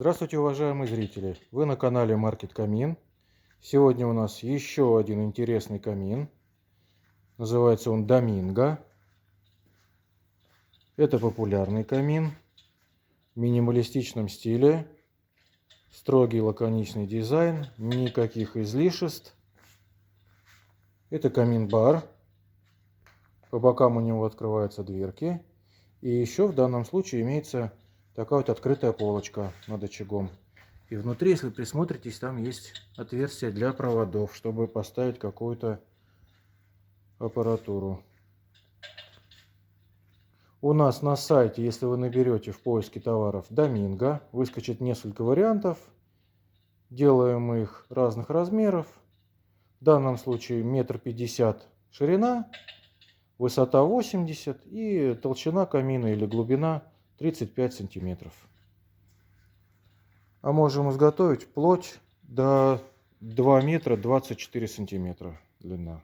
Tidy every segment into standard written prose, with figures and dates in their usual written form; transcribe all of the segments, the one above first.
Здравствуйте, уважаемые зрители! Вы на канале Market Камин. Сегодня у нас еще один интересный камин. Называется он Доминго. Это популярный камин в минималистичном стиле. Строгий лаконичный дизайн, никаких излишеств. Это камин-бар. По бокам у него открываются дверки. И еще в данном случае имеется такая вот открытая полочка над очагом. И внутри, если присмотритесь, там есть отверстие для проводов, чтобы поставить какую-то аппаратуру. У нас на сайте, если вы наберете в поиске товаров Доминго, выскочит несколько вариантов. Делаем мы их разных размеров. В данном случае 1,50 м ширина, высота 80 и толщина камина или глубина 35 сантиметров. А можем изготовить вплоть до 2 метра 24 сантиметра длина.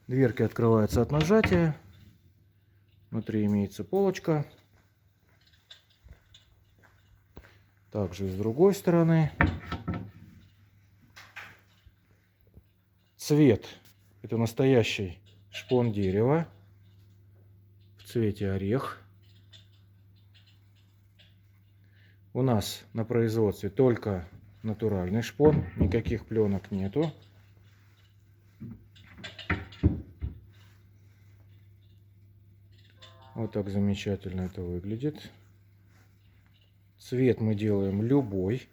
Дверки открываются от нажатия. Внутри имеется полочка. Также и с другой стороны. Цвет — это настоящий шпон дерева в цвете орех. У нас на производстве только натуральный шпон, никаких пленок нету. Вот так замечательно это выглядит. Цвет мы делаем любой.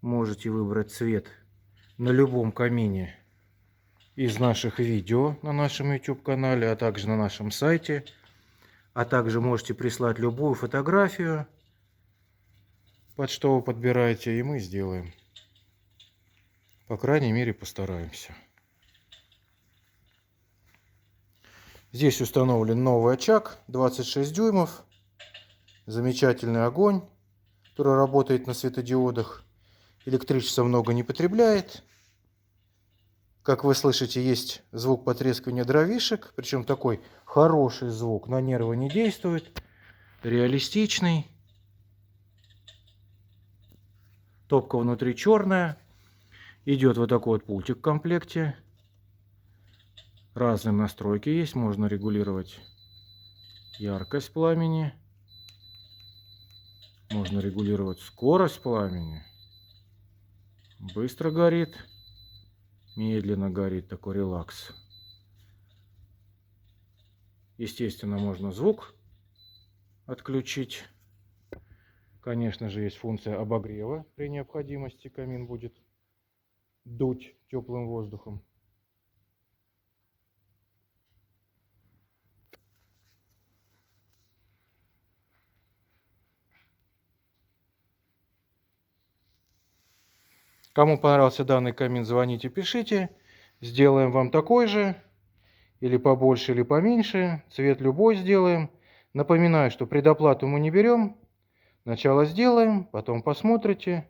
Можете выбрать цвет на любом камине из наших видео на нашем YouTube-канале, а также на нашем сайте. А также можете прислать любую фотографию, под что вы подбираете, и мы сделаем. По крайней мере, постараемся. Здесь установлен новый очаг 26 дюймов. Замечательный огонь, который работает на светодиодах. Электричества много не потребляет. Как вы слышите, есть звук потрескивания дровишек. Причем такой хороший звук, на нервы не действует. Реалистичный. Топка внутри черная. Идет вот такой вот пультик в комплекте. Разные настройки есть. Можно регулировать яркость пламени. Можно регулировать скорость пламени. Быстро горит. Медленно горит, такой релакс. Естественно, можно звук отключить. Конечно же, есть функция обогрева. При необходимости камин будет дуть теплым воздухом. Кому понравился данный камин, звоните, пишите. Сделаем вам такой же. Или побольше, или поменьше. Цвет любой сделаем. Напоминаю, что предоплату мы не берем. Сначала сделаем, потом посмотрите.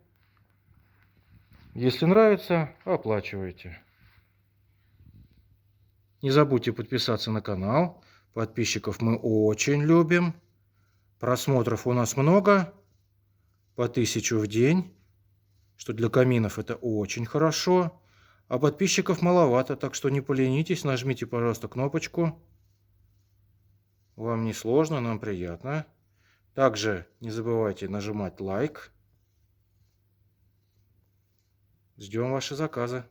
Если нравится, оплачивайте. Не забудьте подписаться на канал. Подписчиков мы очень любим. Просмотров у нас много. По 1000 в день. Что для каминов это очень хорошо. А подписчиков маловато, так что не поленитесь. Нажмите, пожалуйста, кнопочку. Вам не сложно, нам приятно. Также не забывайте нажимать лайк. Ждем ваши заказы.